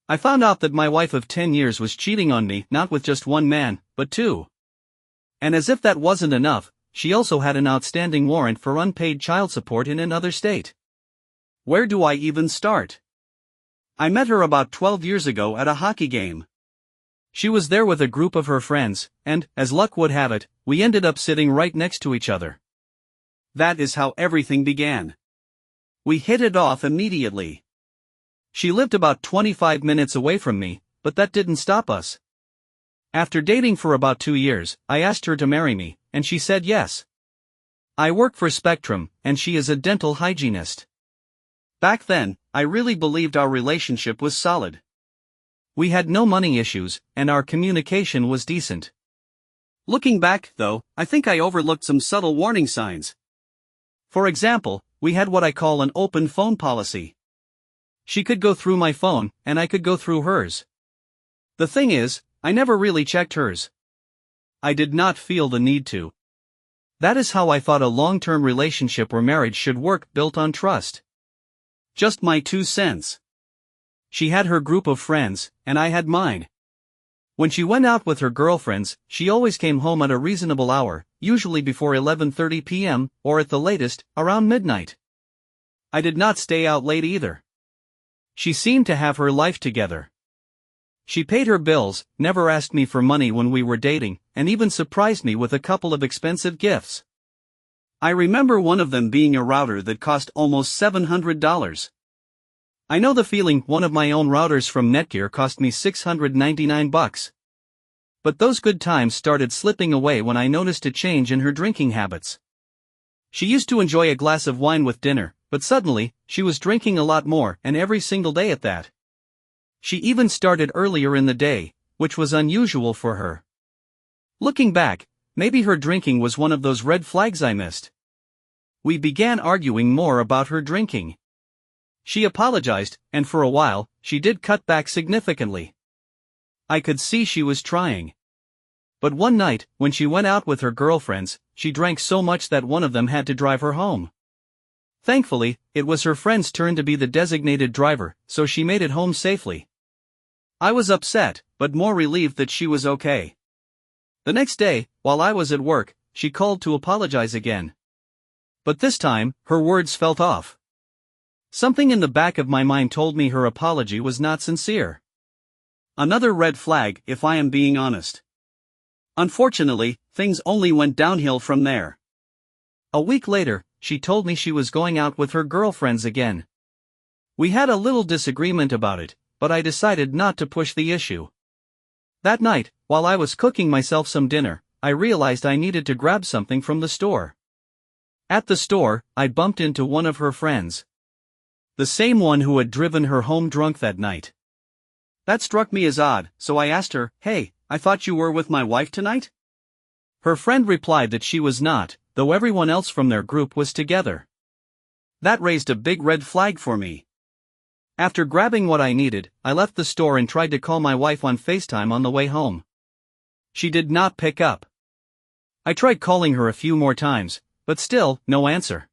I found out that my wife of 10 years was cheating on me, not with just one man, but two. And as if that wasn't enough, she also had an outstanding warrant for unpaid child support in another state. Where do I even start? I met her about 12 years ago at a hockey game. She was there with a group of her friends, and, as luck would have it, we ended up sitting right next to each other. That is how everything began. We hit it off immediately. She lived about 25 minutes away from me, but that didn't stop us. After dating for about 2 years, I asked her to marry me, and she said yes. I work for Spectrum, and she is a dental hygienist. Back then, I really believed our relationship was solid. We had no money issues, and our communication was decent. Looking back, though, I think I overlooked some subtle warning signs. For example, we had what I call an open phone policy. She could go through my phone, and I could go through hers. The thing is, I never really checked hers. I did not feel the need to. That is how I thought a long-term relationship or marriage should work, built on trust. Just my 2 cents. She had her group of friends, and I had mine. When she went out with her girlfriends, she always came home at a reasonable hour, usually before 11:30 p.m., or at the latest, around midnight. I did not stay out late either. She seemed to have her life together. She paid her bills, never asked me for money when we were dating, and even surprised me with a couple of expensive gifts. I remember one of them being a router that cost almost $700. I know the feeling. One of my own routers from Netgear cost me $699. But those good times started slipping away when I noticed a change in her drinking habits. She used to enjoy a glass of wine with dinner, but suddenly, she was drinking a lot more, and every single day at that. She even started earlier in the day, which was unusual for her. Looking back, maybe her drinking was one of those red flags I missed. We began arguing more about her drinking. She apologized, and for a while, she did cut back significantly. I could see she was trying. But one night, when she went out with her girlfriends, she drank so much that one of them had to drive her home. Thankfully, it was her friend's turn to be the designated driver, so she made it home safely. I was upset, but more relieved that she was okay. The next day, while I was at work, she called to apologize again. But this time, her words felt off. Something in the back of my mind told me her apology was not sincere. Another red flag, if I am being honest. Unfortunately, things only went downhill from there. A week later, she told me she was going out with her girlfriends again. We had a little disagreement about it, but I decided not to push the issue. That night, while I was cooking myself some dinner, I realized I needed to grab something from the store. At the store, I bumped into one of her friends. The same one who had driven her home drunk that night. That struck me as odd, so I asked her, "Hey, I thought you were with my wife tonight?" Her friend replied that she was not, though everyone else from their group was together. That raised a big red flag for me. After grabbing what I needed, I left the store and tried to call my wife on FaceTime on the way home. She did not pick up. I tried calling her a few more times, but still, no answer.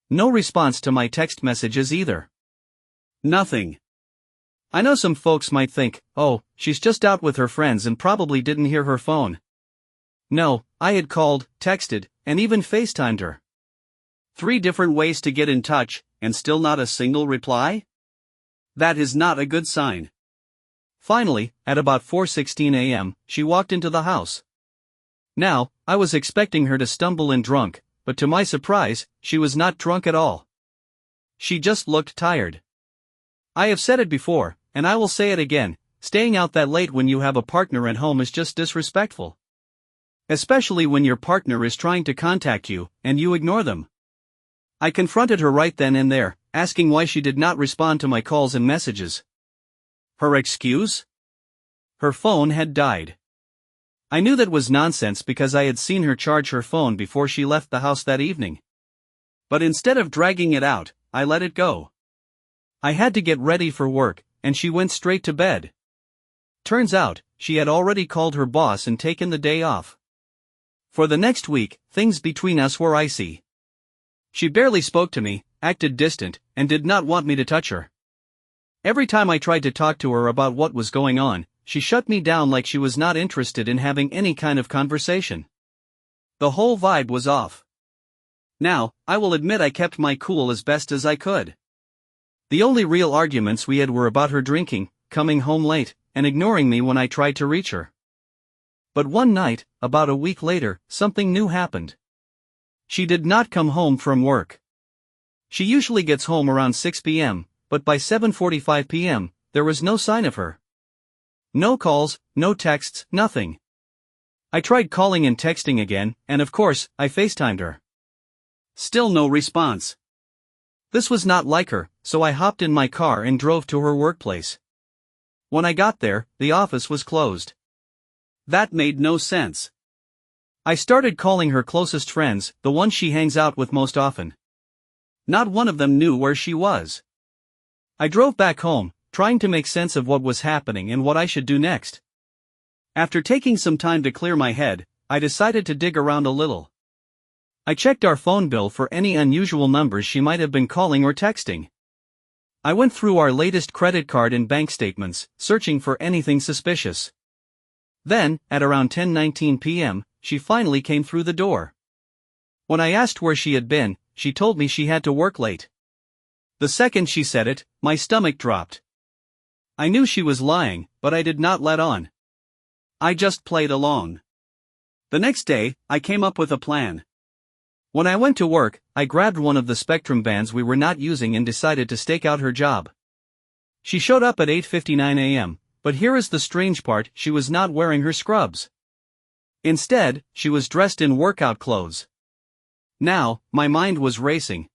No response to my text messages either. Nothing. I know some folks might think, oh, she's just out with her friends and probably didn't hear her phone. No, I had called, texted, and even FaceTimed her. 3 different ways to get in touch, and still not a single reply? That is not a good sign. Finally, at about 4:16 a.m., she walked into the house. Now, I was expecting her to stumble in drunk, but to my surprise, she was not drunk at all. She just looked tired. I have said it before, and I will say it again, staying out that late when you have a partner at home is just disrespectful. Especially when your partner is trying to contact you, and you ignore them. I confronted her right then and there, asking why she did not respond to my calls and messages. Her excuse? Her phone had died. I knew that was nonsense because I had seen her charge her phone before she left the house that evening. But instead of dragging it out, I let it go. I had to get ready for work, and she went straight to bed. Turns out, she had already called her boss and taken the day off. For the next week, things between us were icy. She barely spoke to me, acted distant, and did not want me to touch her. Every time I tried to talk to her about what was going on, she shut me down like she was not interested in having any kind of conversation. The whole vibe was off. Now, I will admit I kept my cool as best as I could. The only real arguments we had were about her drinking, coming home late, and ignoring me when I tried to reach her. But one night, about a week later, something new happened. She did not come home from work. She usually gets home around 6 p.m., but by 7:45 p.m., there was no sign of her. No calls, no texts, nothing. I tried calling and texting again, and of course, I FaceTimed her. Still no response. This was not like her, so I hopped in my car and drove to her workplace. When I got there, the office was closed. That made no sense. I started calling her closest friends, the ones she hangs out with most often. Not one of them knew where she was. I drove back home, trying to make sense of what was happening and what I should do next. After taking some time to clear my head, I decided to dig around a little. I checked our phone bill for any unusual numbers she might have been calling or texting. I went through our latest credit card and bank statements, searching for anything suspicious. Then, at around 10:19 p.m., she finally came through the door. When I asked where she had been, she told me she had to work late. The second she said it, my stomach dropped. I knew she was lying, but I did not let on. I just played along. The next day, I came up with a plan. When I went to work, I grabbed one of the Spectrum vans we were not using and decided to stake out her job. She showed up at 8:59 a.m., but here is the strange part: she was not wearing her scrubs. Instead, she was dressed in workout clothes. Now, my mind was racing.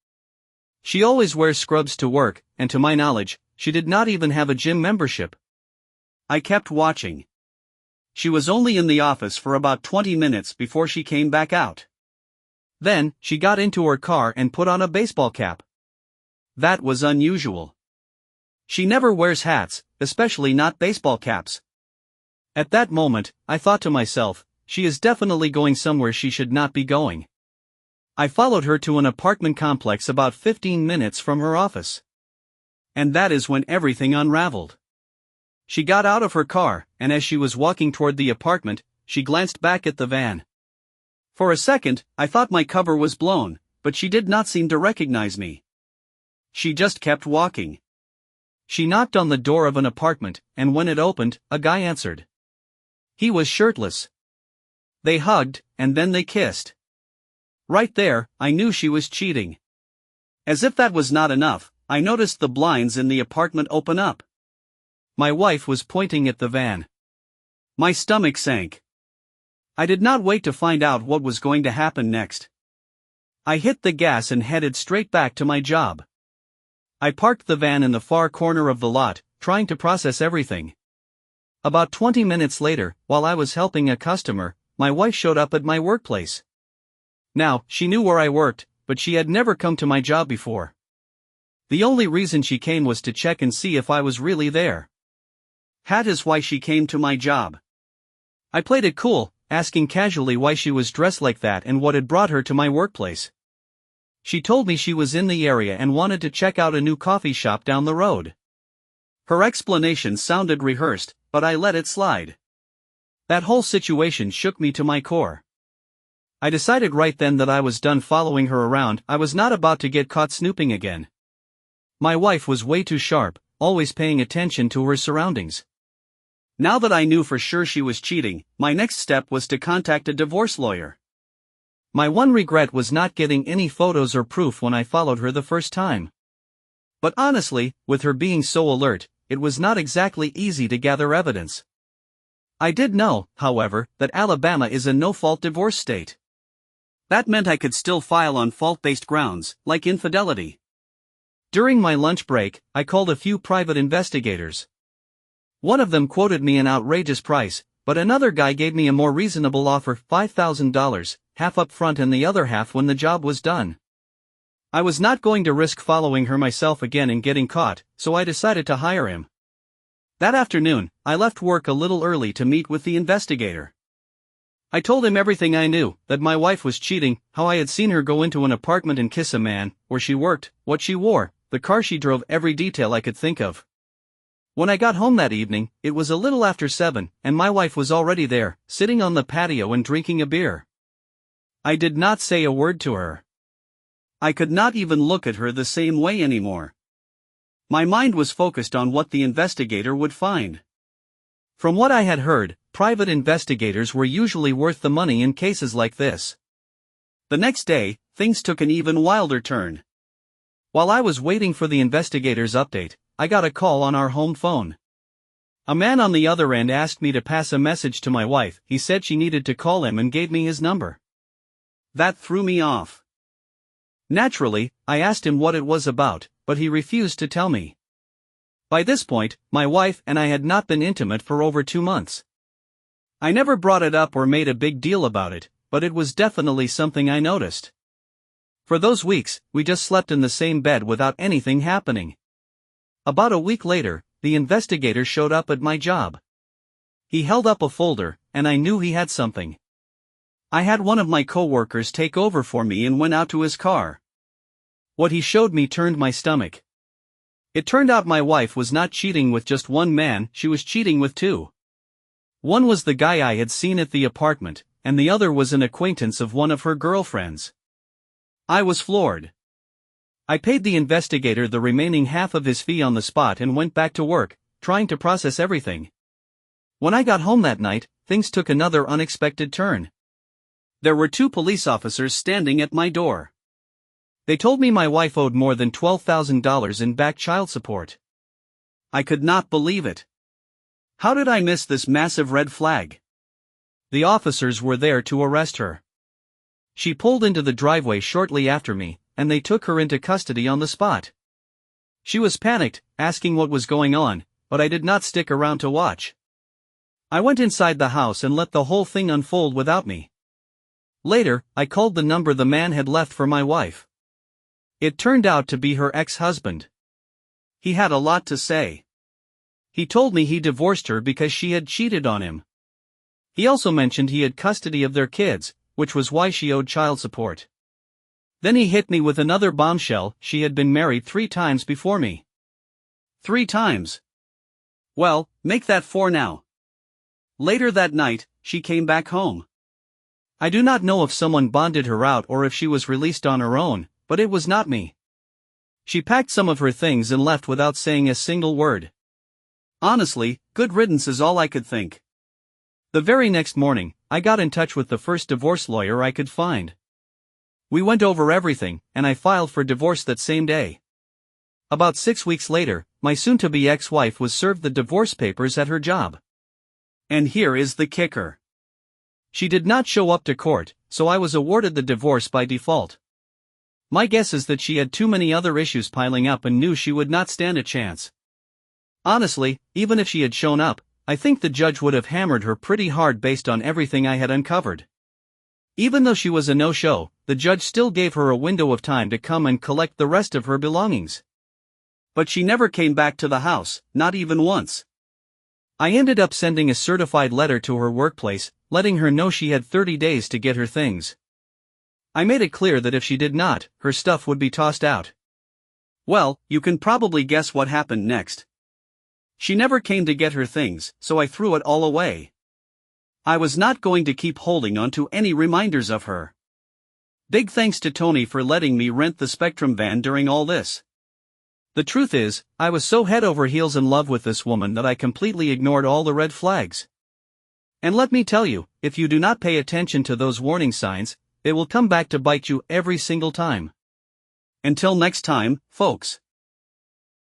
She always wears scrubs to work, and to my knowledge, she did not even have a gym membership. I kept watching. She was only in the office for about 20 minutes before she came back out. Then, she got into her car and put on a baseball cap. That was unusual. She never wears hats, especially not baseball caps. At that moment, I thought to myself, she is definitely going somewhere she should not be going. I followed her to an apartment complex about 15 minutes from her office. And that is when everything unraveled. She got out of her car, and as she was walking toward the apartment, she glanced back at the van. For a second, I thought my cover was blown, but she did not seem to recognize me. She just kept walking. She knocked on the door of an apartment, and when it opened, a guy answered. He was shirtless. They hugged, and then they kissed. Right there, I knew she was cheating. As if that was not enough, I noticed the blinds in the apartment open up. My wife was pointing at the van. My stomach sank. I did not wait to find out what was going to happen next. I hit the gas and headed straight back to my job. I parked the van in the far corner of the lot, trying to process everything. About 20 minutes later, while I was helping a customer, my wife showed up at my workplace. Now, she knew where I worked, but she had never come to my job before. The only reason she came was to check and see if I was really there. That is why she came to my job. I played it cool, asking casually why she was dressed like that and what had brought her to my workplace. She told me she was in the area and wanted to check out a new coffee shop down the road. Her explanation sounded rehearsed, but I let it slide. That whole situation shook me to my core. I decided right then that I was done following her around. I was not about to get caught snooping again. My wife was way too sharp, always paying attention to her surroundings. Now that I knew for sure she was cheating, my next step was to contact a divorce lawyer. My one regret was not getting any photos or proof when I followed her the first time. But honestly, with her being so alert, it was not exactly easy to gather evidence. I did know, however, that Alabama is a no-fault divorce state. That meant I could still file on fault-based grounds, like infidelity. During my lunch break, I called a few private investigators. One of them quoted me an outrageous price, but another guy gave me a more reasonable offer, $5,000, half up front and the other half when the job was done. I was not going to risk following her myself again and getting caught, so I decided to hire him. That afternoon, I left work a little early to meet with the investigator. I told him everything I knew, that my wife was cheating, how I had seen her go into an apartment and kiss a man, where she worked, what she wore, the car she drove, every detail I could think of. When I got home that evening, it was a little after 7, and my wife was already there, sitting on the patio and drinking a beer. I did not say a word to her. I could not even look at her the same way anymore. My mind was focused on what the investigator would find. From what I had heard, private investigators were usually worth the money in cases like this. The next day, things took an even wilder turn. While I was waiting for the investigator's update, I got a call on our home phone. A man on the other end asked me to pass a message to my wife. He said she needed to call him and gave me his number. That threw me off. Naturally, I asked him what it was about, but he refused to tell me. By this point, my wife and I had not been intimate for over 2 months. I never brought it up or made a big deal about it, but it was definitely something I noticed. For those weeks, we just slept in the same bed without anything happening. About a week later, the investigator showed up at my job. He held up a folder, and I knew he had something. I had one of my co-workers take over for me and went out to his car. What he showed me turned my stomach. It turned out my wife was not cheating with just one man, she was cheating with 2. One was the guy I had seen at the apartment, and the other was an acquaintance of one of her girlfriends. I was floored. I paid the investigator the remaining half of his fee on the spot and went back to work, trying to process everything. When I got home that night, things took another unexpected turn. There were 2 police officers standing at my door. They told me my wife owed more than $12,000 in back child support. I could not believe it. How did I miss this massive red flag? The officers were there to arrest her. She pulled into the driveway shortly after me, and they took her into custody on the spot. She was panicked, asking what was going on, but I did not stick around to watch. I went inside the house and let the whole thing unfold without me. Later, I called the number the man had left for my wife. It turned out to be her ex-husband. He had a lot to say. He told me he divorced her because she had cheated on him. He also mentioned he had custody of their kids, which was why she owed child support. Then he hit me with another bombshell: she had been married 3 times before me. 3 times. Well, make that 4 now. Later that night, she came back home. I do not know if someone bonded her out or if she was released on her own, but it was not me. She packed some of her things and left without saying a single word. Honestly, good riddance is all I could think. The very next morning, I got in touch with the first divorce lawyer I could find. We went over everything, and I filed for divorce that same day. About 6 weeks later, my soon-to-be ex-wife was served the divorce papers at her job. And here is the kicker. She did not show up to court, so I was awarded the divorce by default. My guess is that she had too many other issues piling up and knew she would not stand a chance. Honestly, even if she had shown up, I think the judge would have hammered her pretty hard based on everything I had uncovered. Even though she was a no-show, the judge still gave her a window of time to come and collect the rest of her belongings. But she never came back to the house, not even once. I ended up sending a certified letter to her workplace, letting her know she had 30 days to get her things. I made it clear that if she did not, her stuff would be tossed out. Well, you can probably guess what happened next. She never came to get her things, so I threw it all away. I was not going to keep holding on to any reminders of her. Big thanks to Tony for letting me rent the Spectrum van during all this. The truth is, I was so head over heels in love with this woman that I completely ignored all the red flags. And let me tell you, if you do not pay attention to those warning signs, they will come back to bite you every single time. Until next time, folks.